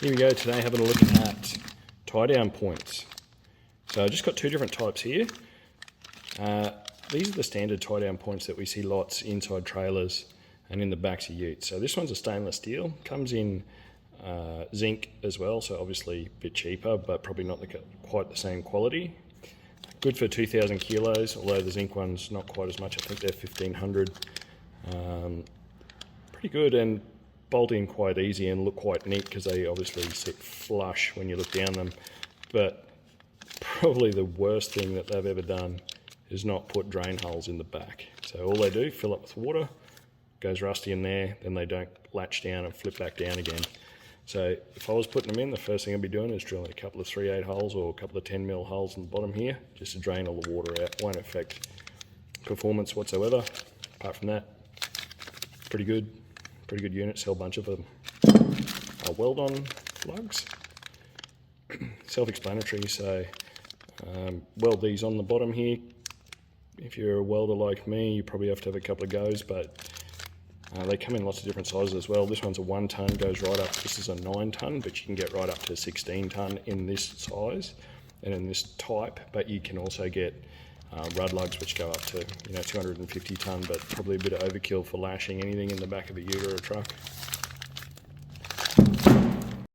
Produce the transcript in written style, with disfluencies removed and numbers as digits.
Here we go today, having a look at tie down points. So I've just got two different types here. These are the standard tie down points that we see lots inside trailers and in the backs of utes. So this one's a stainless steel, comes in zinc as well, so obviously a bit cheaper, but probably not quite the same quality. Good for 2,000 kilos, although the zinc one's not quite as much. I think they're 1,500. Pretty good and bolt in quite easy and look quite neat because they obviously sit flush when you look down them. But probably the worst thing that they've ever done is not put drain holes in the back. So all they do, fill up with water, goes rusty in there, then they don't latch down and flip back down again. So if I was putting them in, the first thing I'd be doing is drilling a couple of 3/8 holes or a couple of 10mm holes in the bottom here, just to drain all the water out. Won't affect performance whatsoever. Apart from that, pretty good unit, sell a bunch of them. Weld on lugs, self-explanatory, so weld these on the bottom here. If you're a welder like me, you probably have to have a couple of goes, but they come in lots of different sizes as well. This one's a 1 ton, goes right up. This is a 9 ton, but you can get right up to 16 ton in this size and in this type. But you can also get rud lugs which go up to 250 ton, but probably a bit of overkill for lashing anything in the back of a ute or a truck.